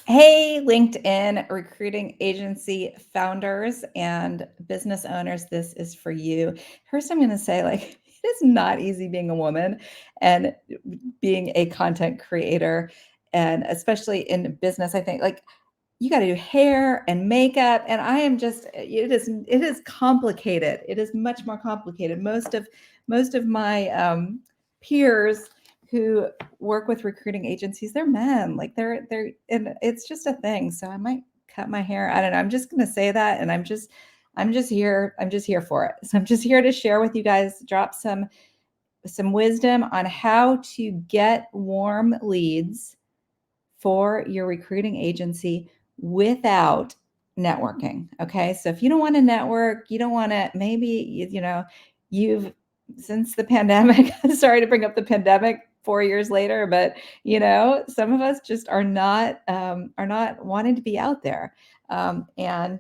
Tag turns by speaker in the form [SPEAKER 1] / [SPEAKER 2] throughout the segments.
[SPEAKER 1] Hey, LinkedIn recruiting agency founders and business owners, this is for you. First, I'm going to say, it is not easy being a woman and being a content creator, and especially in business. I think you got to do hair and makeup, and I am just it is complicated. It is much more complicated. Most of my peers who work with recruiting agencies, they're men. They're and it's just a thing. So I might cut my hair. I don't know. I'm just gonna say that, and I'm just here for it. So I'm just here to share with you guys, drop some wisdom on how to get warm leads for your recruiting agency without networking. Okay. So if you don't want to network, you don't want to, maybe, you've, since the pandemic, sorry to bring up the pandemic 4 years later, but some of us just are not wanting to be out there, and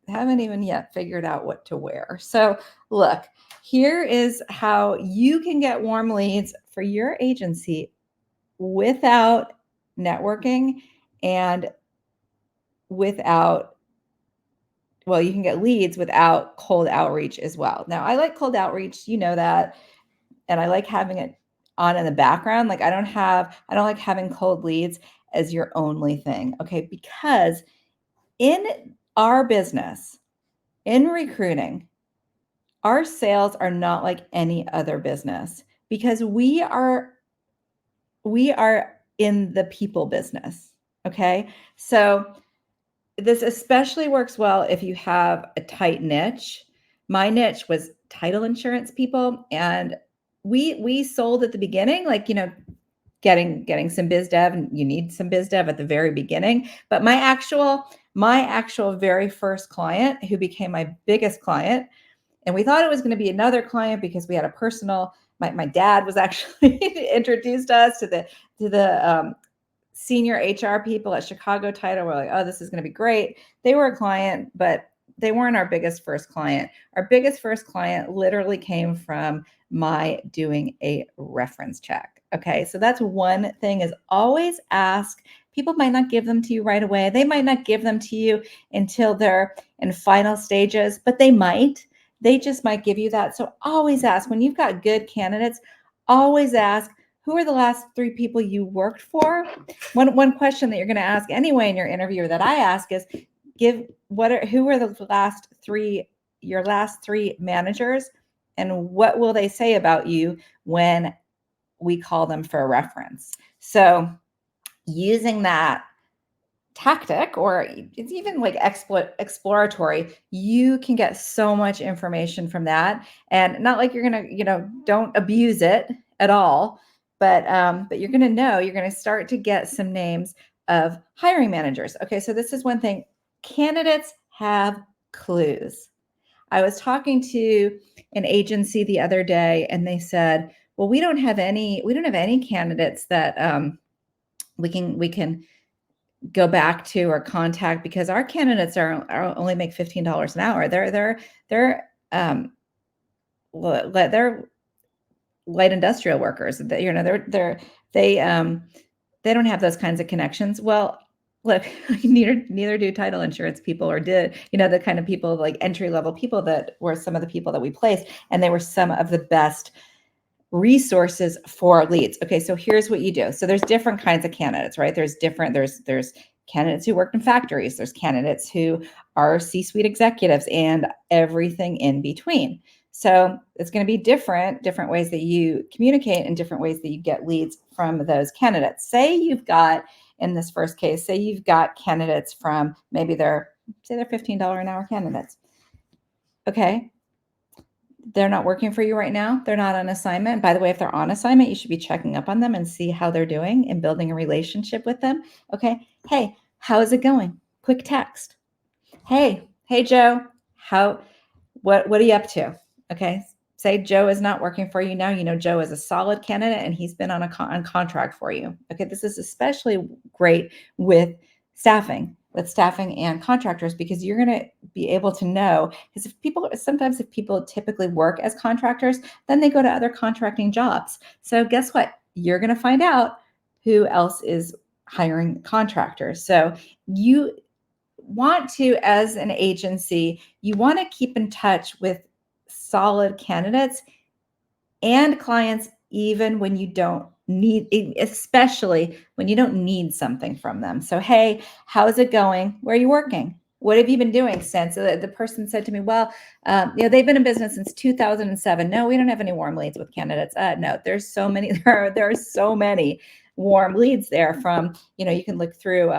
[SPEAKER 1] haven't even yet figured out what to wear. So look, here is how you can get warm leads for your agency without networking and without, well, you can get leads without cold outreach as well. Now, I like cold outreach, that, and I like having it on in the background. I don't like having cold leads as your only thing, okay? Because in our business, in recruiting, our sales are not like any other business because we are in the people business, okay? So this especially works well if you have a tight niche. My niche was title insurance people, and we sold at the beginning, getting some biz dev, and you need some biz dev at the very beginning. But my actual very first client, who became my biggest client, and we thought it was going to be another client because we had a personal. My dad was actually introduced us to the senior HR people at Chicago Title. We're like, oh, this is going to be great. They were a client, but they weren't our biggest first client. Our biggest first client literally came from my doing a reference check. Okay, so that's one thing, is always ask. People might not give them to you right away. They might not give them to you until they're in final stages, but they might. They just might give you that. So always ask. When you've got good candidates, always ask, who are the last 3 people you worked for? One question that you're going to ask anyway in your interview, or that I ask, is who are the your last 3 managers, and what will they say about you when we call them for a reference? So using that tactic, or it's even like exploratory, you can get so much information from that. And not like you're gonna, don't abuse it at all, but you're gonna start to get some names of hiring managers. Okay, so this is one thing. Candidates have clues. I was talking to an agency the other day, and they said, well, we don't have any candidates that we can go back to or contact, because our candidates are only make $15 an hour. They're they're light industrial workers. They don't have those kinds of connections. Well, look, neither do title insurance people, or did, the kind of people, like entry level people, that were some of the people that we placed, and they were some of the best resources for leads. Okay, so here's what you do. So there's different kinds of candidates, right? There's candidates who worked in factories. There's candidates who are C-suite executives, and everything in between. So it's going to be different ways that you communicate, and different ways that you get leads from those candidates. In this first case, say you've got candidates from, maybe they're $15 an hour candidates. Okay, they're not working for you right now. They're not on assignment. By the way, if they're on assignment, you should be checking up on them and see how they're doing and building a relationship with them. Okay. Hey, how is it going? Quick text. Hey, Joe, what are you up to? Okay. Say Joe is not working for you now. Joe is a solid candidate, and he's been on contract for you. Okay. This is especially great with staffing and contractors, because you're going to be able to know, because if people typically work as contractors, then they go to other contracting jobs. So guess what? You're going to find out who else is hiring contractors. So you want to, as an agency, you want to keep in touch with solid candidates and clients, even when you don't need, especially when you don't need something from them. So, hey, how's it going? Where are you working? What have you been doing since? The person said to me, well, they've been in business since 2007. No, we don't have any warm leads with candidates. No, there's so many, there are so many warm leads there from, you can look through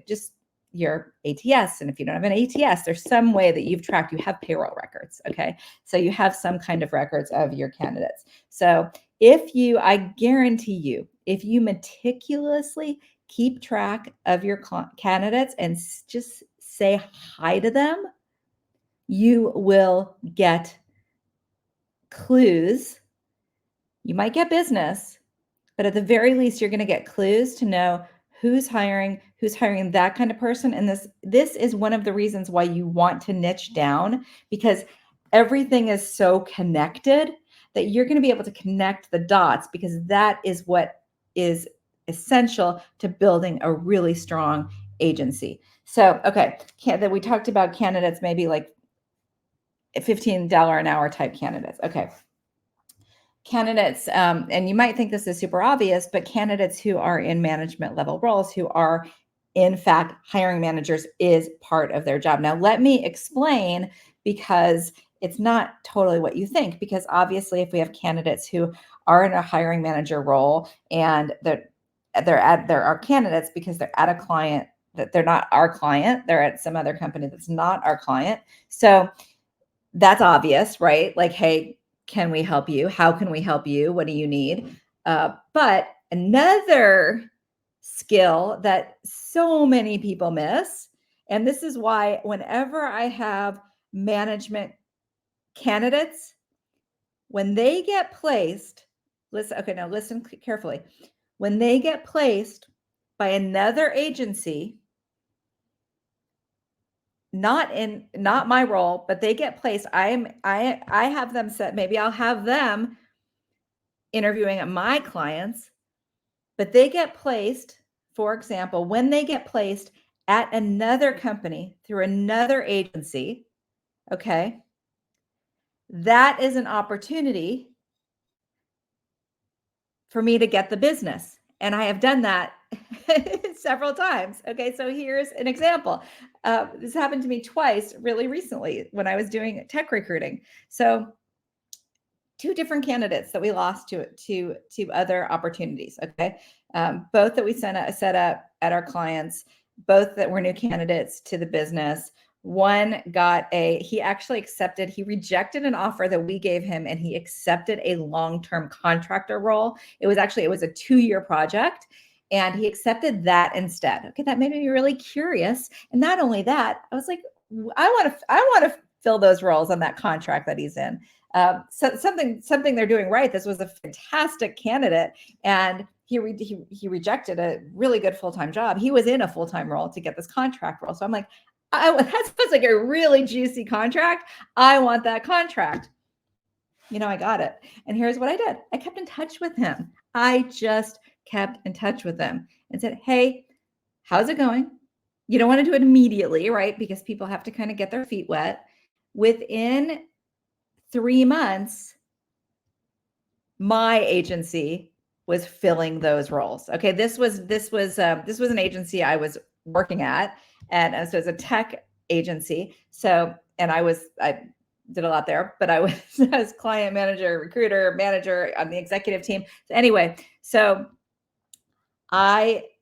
[SPEAKER 1] just your ATS. And if you don't have an ATS, there's some way that you've tracked, you have payroll records. Okay. So you have some kind of records of your candidates. So I guarantee you, if you meticulously keep track of your candidates and just say hi to them, you will get clues. You might get business, but at the very least, you're going to get clues to know who's hiring that kind of person. And this is one of the reasons why you want to niche down, because everything is so connected that you're going to be able to connect the dots, because that is what is essential to building a really strong agency. So, okay, that we talked about candidates, maybe like $15 an hour type candidates. Okay. Candidates, and you might think this is super obvious, but candidates who are in management level roles, who are in fact hiring managers, is part of their job. Now, let me explain, because it's not totally what you think, because obviously if we have candidates who are in a hiring manager role and they're our candidates because they're at a client, that they're not our client, they're at some other company that's not our client. So that's obvious, right? Like, hey, can we help you? How can we help you? What do you need? But another skill that so many people miss, and this is why whenever I have management candidates, when they get placed, listen carefully. When they get placed by another agency, not my role, but they get placed, I have them set, maybe I'll have them interviewing at my clients, but they get placed, for example, when they get placed at another company through another agency, okay, that is an opportunity for me to get the business. And I have done that several times. Okay, so here's an example. This happened to me twice really recently when I was doing tech recruiting. So 2 different candidates that we lost to other opportunities. Okay, both that we set up at our clients, both that were new candidates to the business. One he actually accepted, he rejected an offer that we gave him, and he accepted a long-term contractor role. It was a 2-year project, and he accepted that instead. Okay, that made me really curious. And not only that, I was like, I want to fill those roles on that contract that he's in. So something they're doing right. This was a fantastic candidate, and he rejected a really good full-time job. He was in a full-time role to get this contract role. So I'm like, that sounds like a really juicy contract. I want that contract. I got it. And here's what I did. I kept in touch with him. I just kept in touch with him and said, hey, how's it going? You don't want to do it immediately, right? Because people have to kind of get their feet wet. Within 3 months, my agency was filling those roles. Okay, this was an agency I was working at, and so it was a tech agency. So, and I did a lot there, but I was client manager, recruiter, manager on the executive team. So anyway, so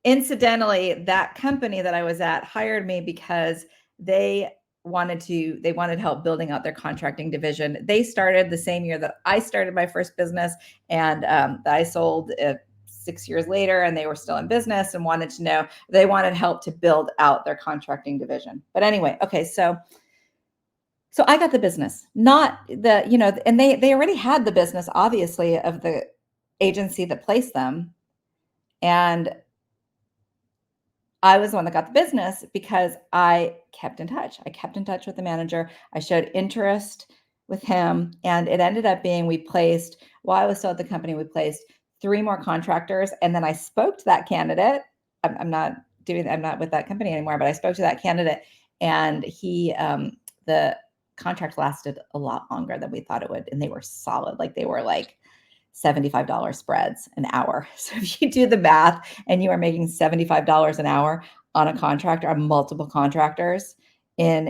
[SPEAKER 1] incidentally, that company that I was at hired me because they wanted help building out their contracting division. They started the same year that I started my first business, and I sold 6 years later, and they were still in business and they wanted help to build out their contracting division. But anyway, okay, so I got the business, not and they already had the business, obviously, of the agency that placed them. And I was the one that got the business because I kept in touch. I kept in touch with the manager. I showed interest with him, and it ended up being while I was still at the company, we placed 3 more contractors. And then I spoke to that candidate. I'm not with that company anymore, but I spoke to that candidate, and the contract lasted a lot longer than we thought it would. And they were solid. Like they were like $75 spreads an hour. So if you do the math and you are making $75 an hour on a contract or on multiple contractors in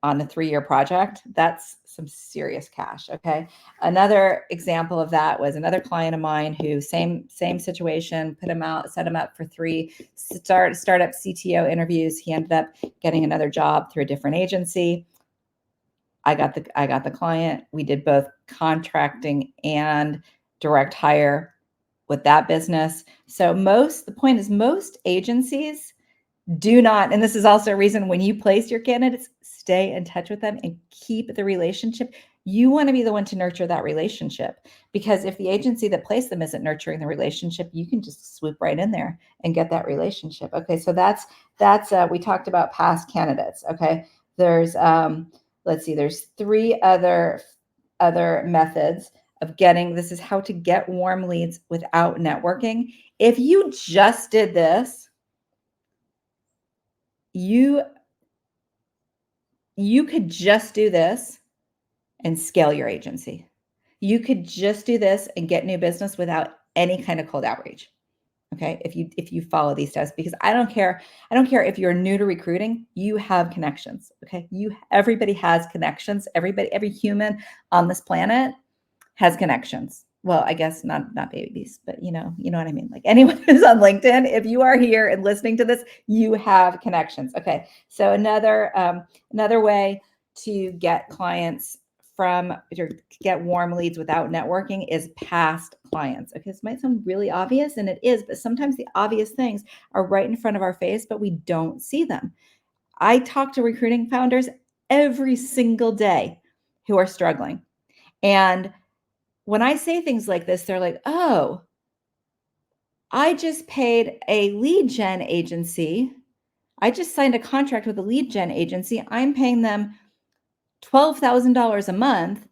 [SPEAKER 1] on a 3-year project, that's some serious cash. Okay. Another example of that was another client of mine who same situation, set him up for 3 startup CTO interviews. He ended up getting another job through a different agency. I got the client. We did both contracting and direct hire with that business. So the point is most agencies do not, and this is also a reason when you place your candidates, stay in touch with them and keep the relationship. You want to be the one to nurture that relationship, because if the agency that placed them isn't nurturing the relationship, you can just swoop right in there and get that relationship. Okay, so that's we talked about past candidates. Okay, there's let's see, there's 3 other methods of getting. This is how to get warm leads without networking. If you just did this, you could just do this and scale your agency. You could just do this and get new business without any kind of cold outreach. Okay. If you follow these steps, because I don't care if you're new to recruiting, you have connections. Okay. Everybody has connections. Every human on this planet has connections. Well, I guess not babies, but you know what I mean? Like anyone who's on LinkedIn, if you are here and listening to this, you have connections. Okay. So another way to get clients get warm leads without networking is past clients. Okay. This might sound really obvious, and it is, but sometimes the obvious things are right in front of our face, but we don't see them. I talk to recruiting founders every single day who are struggling. And when I say things like this, they're like, oh, I just paid a lead gen agency. I just signed a contract with a lead gen agency. I'm paying them $12,000 a month.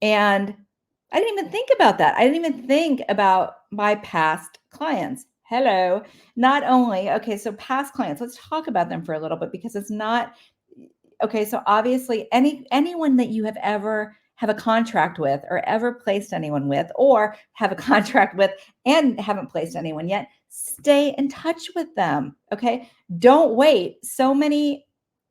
[SPEAKER 1] And I didn't even think about that. I didn't even think about my past clients. Hello. Not only, okay, so past clients, let's talk about them for a little bit, because it's not, okay, so obviously anyone that you have ever have a contract with or ever placed anyone with, or have a contract with and haven't placed anyone yet, stay in touch with them. Okay. Don't wait. So many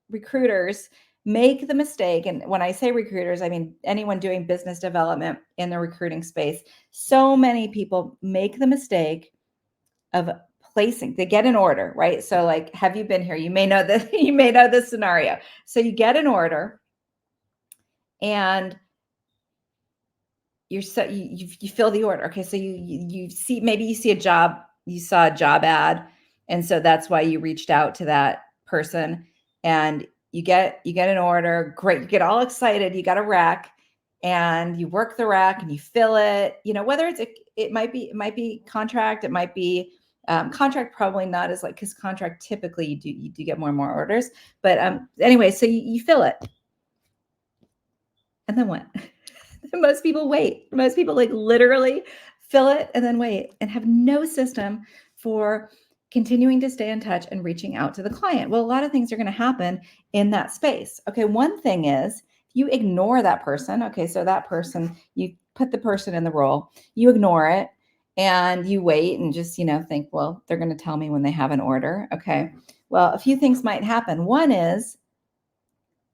[SPEAKER 1] recruiters make the mistake. And when I say recruiters, I mean anyone doing business development in the recruiting space. So many people make the mistake of they get an order, right? So like, have you been here? You may know this, you may know this scenario. So you get an order and you fill the order. Okay. So you see, maybe you saw a job ad. And so that's why you reached out to that person, and you get an order. Great. You get all excited. You got a rack, and you work the rack and you fill it, whether it might be contract. It might be contract, probably not as because contract, typically you do get more and more orders, but anyway, so you fill it. And then what? Most people wait. Most people literally fill it and then wait, and have no system for continuing to stay in touch and reaching out to the client. Well, a lot of things are going to happen in that space. Okay. One thing is you ignore that person. Okay. So that person, you put the person in the role, you ignore it, and you wait and just, think, well, they're going to tell me when they have an order. Okay. Well, a few things might happen. One is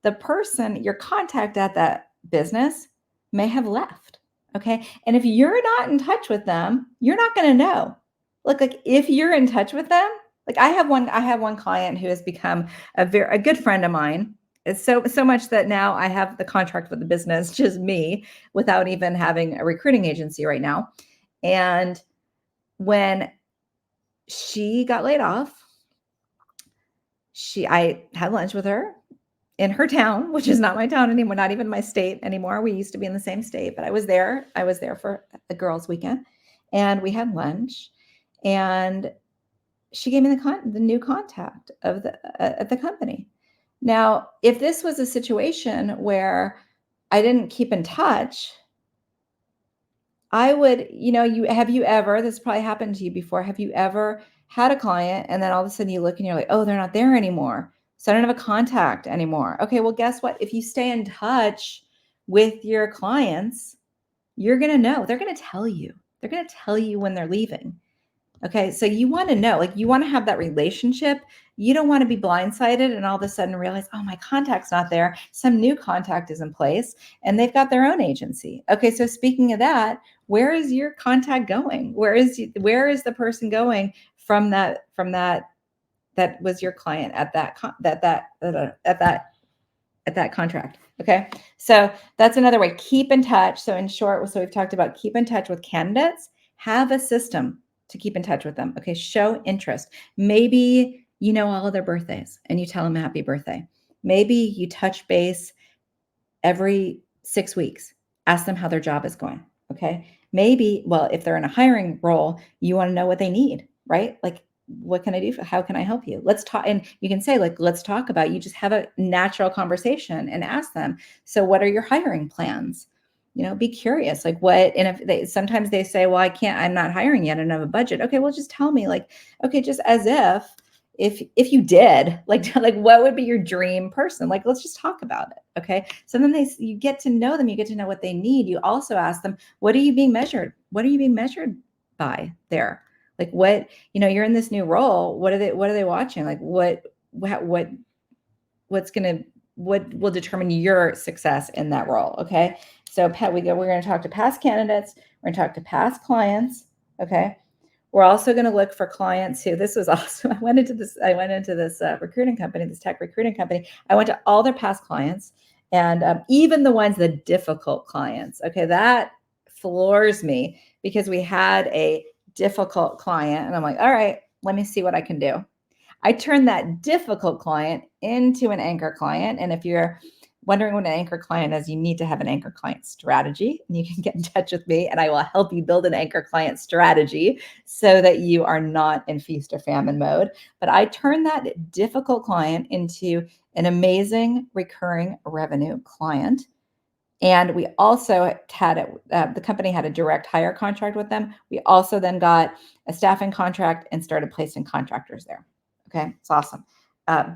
[SPEAKER 1] the person, your contact at that business, may have left. Okay. And if you're not in touch with them, you're not going to know. Look, if you're in touch with them, I have one client who has become a good friend of mine. It's so much that now I have the contract with the business, just me, without even having a recruiting agency right now. And when she got laid off, I had lunch with her in her town, which is not my town anymore, not even my state anymore. We used to be in the same state, but I was there for a girls' weekend, and we had lunch, and she gave me the new contact of the company. Now, if this was a situation where I didn't keep in touch, I would, have you ever, this probably happened to you before, have you ever had a client and then all of a sudden you look and you're like, oh, they're not there anymore. So I don't have a contact anymore. Okay, well, guess what? If you stay in touch with your clients, you're going to know. They're going to tell you. They're going to tell you when they're leaving. Okay, so you want to know, you want to have that relationship. You don't want to be blindsided and all of a sudden realize, oh, my contact's not there. Some new contact is in place and they've got their own agency. Okay, so speaking of that, where is your contact going? Where is the person going from that was your client at that contract? Okay, so that's another way. Keep in touch. So in short, so we've talked about keep in touch with candidates. Have a system to keep in touch with them. Okay, show interest. Maybe you know all of their birthdays and you tell them happy birthday. Maybe you touch base every 6 weeks. Ask them how their job is going. Okay, maybe, well, if they're in a hiring role, you want to know what they need, right? What can I do? How can I help you? Let's talk. And you can say, let's talk about, you just have a natural conversation and ask them, so what are your hiring plans? Be curious, what, and sometimes they say, well, I'm not hiring yet. I don't have a budget. Okay, well, just tell me, okay, just as if you did, what would be your dream person? Let's just talk about it. Okay, so then you get to know them, you get to know what they need. You also ask them, what are you being measured? What are you being measured by there? What, you're in this new role. What are they watching? What will determine your success in that role? Okay, so we're going to talk to past candidates. We're going to talk to past clients. Okay, we're also going to look for clients who, this was awesome. I went into this recruiting company, this tech recruiting company. I went to all their past clients and even the difficult clients. Okay, that floors me because we had a difficult client and I'm like, all right, let me see what I can do. I turned that difficult client into an anchor client. And if you're wondering what an anchor client is, you need to have an anchor client strategy. And you can get in touch with me and I will help you build an anchor client strategy so that you are not in feast or famine mode. But I turned that difficult client into an amazing recurring revenue client. And we also had the company had a direct hire contract with them. We also then got a staffing contract and started placing contractors there. Okay, it's awesome.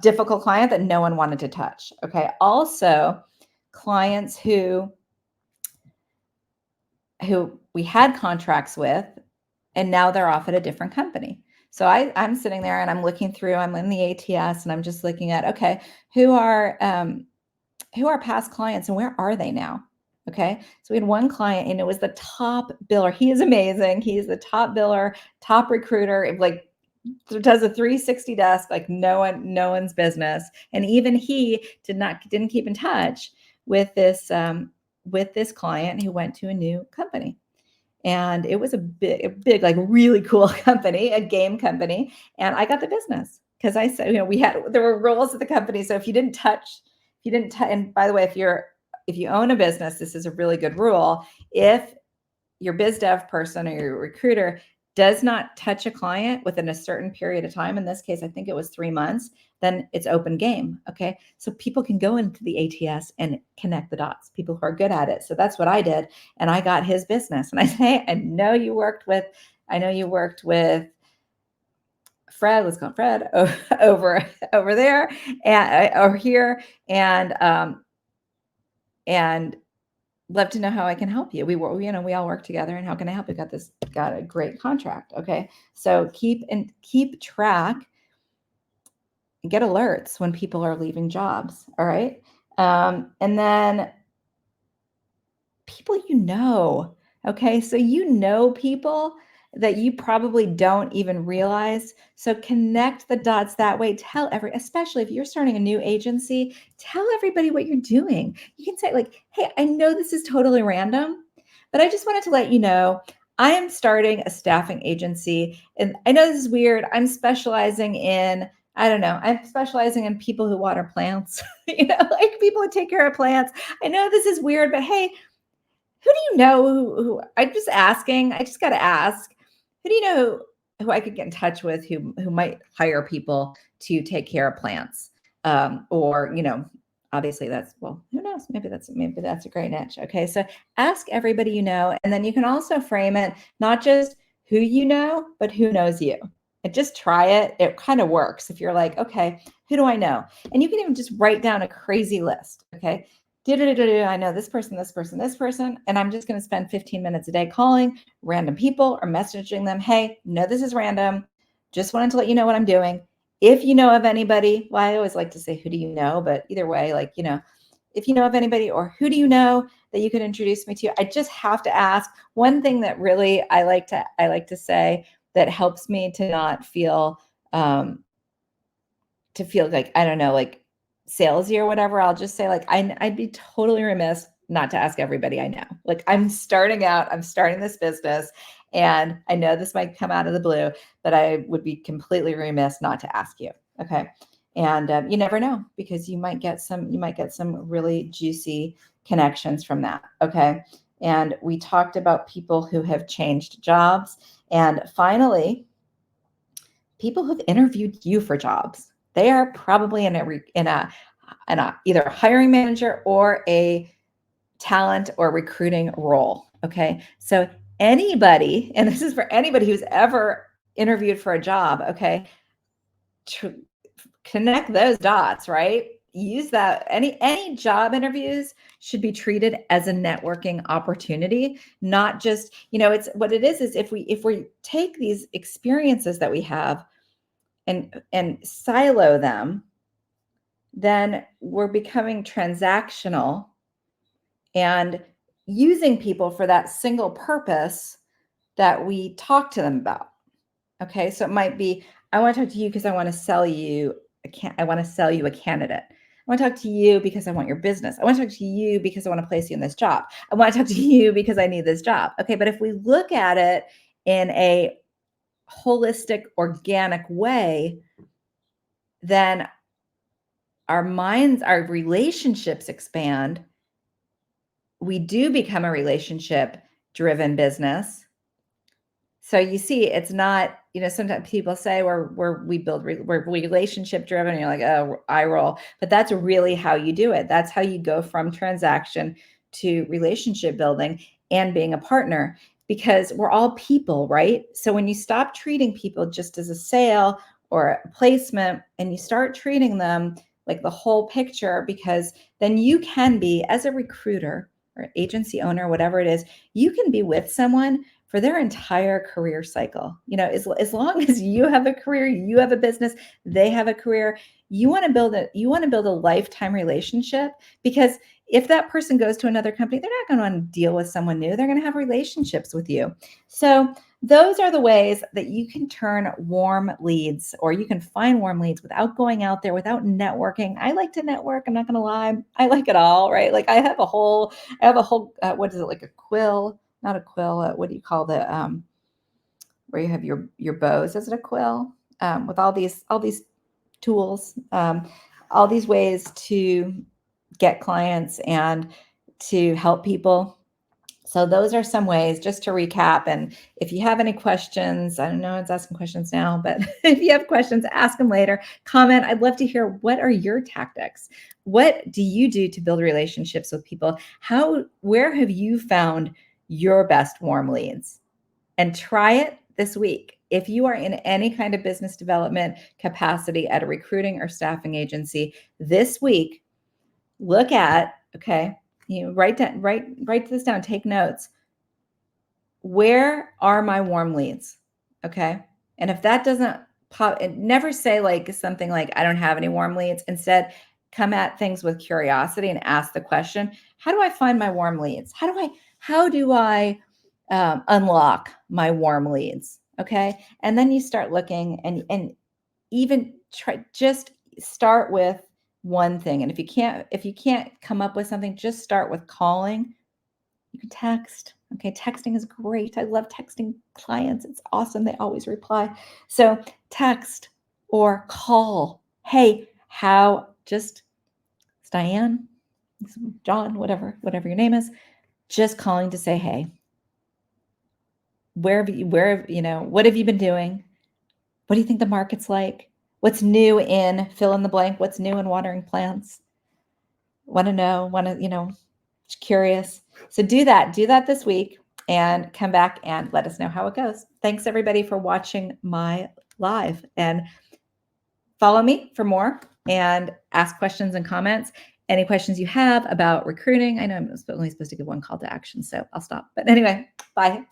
[SPEAKER 1] Difficult client that no one wanted to touch. Okay, also clients who we had contracts with, and now they're off at a different company. So I'm sitting there and I'm looking through. I'm in the ATS and I'm just looking at, okay, who are past clients and where are they now? Okay, so we had one client and it was the top biller. He is amazing. He's the top biller, top recruiter. Does a 360 desk like no one's business. And even he didn't keep in touch with this client who went to a new company. And it was a big, really cool company, a game company. And I got the business because I said, there were rules at the company. So if you didn't touch, and by the way, if you own a business, this is a really good rule. If your biz dev person or your recruiter does not touch a client within a certain period of time, in this case, I think it was 3 months, then it's open game. Okay, so people can go into the ATS and connect the dots, people who are good at it. So that's what I did, and I got his business. And I say, I know you worked with Fred, let's call him Fred, over there and over here, and love to know how I can help you. We all work together, and how can I help you? Got a great contract. Okay, so keep track and get alerts when people are leaving jobs. All right, and then people okay, so people that you probably don't even realize. So connect the dots that way. Especially if you're starting a new agency, tell everybody what you're doing. You can say hey, I know this is totally random, but I just wanted to let you know, I am starting a staffing agency. And I know this is weird. I'm specializing in people who water plants, people who take care of plants. I know this is weird, but hey, who do you know who I'm just asking, I just got to ask, who do you know who I could get in touch with who might hire people to take care of plants? Or, obviously that's, well, who knows? Maybe that's a great niche. Okay. So ask everybody you know, and then you can also frame it, not just who you know, but who knows you. And just try it. It kind of works. If you're like, okay, who do I know? And you can even just write down a crazy list. Okay. I know this person, this person, this person, and I'm just going to spend 15 minutes a day calling random people or messaging them. Hey, no, this is random. Just wanted to let you know what I'm doing. If you know of anybody, well, I always like to say, who do you know? But either way, like, if you know of anybody, or who do you know that you could introduce me to? I just have to ask. One thing that really I like to say that helps me to not feel, like, I don't know, like salesy or whatever. I'll just say, like, I'd be totally remiss not to ask everybody I know. Like, I'm starting out, I'm starting this business, and I know this might come out of the blue, but I would be completely remiss not to ask you. Okay. And you never know, because you might get some really juicy connections from that. Okay. And we talked about people who have changed jobs. And finally, people who've interviewed you for jobs. They are probably in a either a hiring manager or a talent or recruiting role. Okay. So anybody, and this is for anybody who's ever interviewed for a job, okay, connect those dots, right? Use that. Any job interviews should be treated as a networking opportunity, not just, it's what it is if we take these experiences that we have and silo them, then we're becoming transactional and using people for that single purpose that we talk to them about. Okay, so it might be, I want to talk to you because I want to sell you I want to sell you a candidate. I want to talk to you because I want your business. I want to talk to you because I want to place you in this job. I want to talk to you because I need this job. Okay, but if we look at it in a holistic, organic way, then our minds, our relationships expand. We do become a relationship driven business. So you see, it's not, sometimes people say we're relationship driven, and you're like, oh, I roll. But that's really how you do it. That's how you go from transaction to relationship building and being a partner, because we're all people, right? So when you stop treating people just as a sale or a placement, and you start treating them like the whole picture, because then you can be, as a recruiter or agency owner, whatever it is, you can be with someone for their entire career cycle. As long as you have a career, you have a business, they have a career, you want to build a lifetime relationship, because if that person goes to another company, they're not going to want to deal with someone new. They're going to have relationships with you. So those are the ways that you can turn warm leads, or you can find warm leads without going out there, without networking. I like to network. I'm not going to lie. I like it all, right? Like I have a whole, what is it? Like a quill, not a quill. What do you call the, where you have your bows? Is it a quill? With all these tools, all these ways to get clients and to help people. So those are some ways, just to recap. And if you have any questions, I don't know, it's asking questions now, but if you have questions, ask them later. Comment. I'd love to hear, what are your tactics? What do you do to build relationships with people? Where have you found your best warm leads? And try it this week. If you are in any kind of business development capacity at a recruiting or staffing agency this week, look at, okay, write this down, take notes. Where are my warm leads? Okay. And if that doesn't pop, never say like something like, I don't have any warm leads. Instead, come at things with curiosity and ask the question, how do I find my warm leads? How do I unlock my warm leads? Okay. And then you start looking, and even just start with one thing. And if you can't come up with something, just start with calling. You can text. Okay. Texting is great. I love texting clients. It's awesome. They always reply. So text or call. Hey, it's Diane, it's John, whatever your name is, just calling to say, hey, what have you been doing? What do you think the market's like? What's new in fill in the blank? What's new in watering plants? want to know, curious. So do that this week and come back and let us know how it goes. Thanks everybody for watching my live, and follow me for more and ask questions and comments. Any questions you have about recruiting. I know I'm only supposed to give one call to action, so I'll stop. But anyway, bye.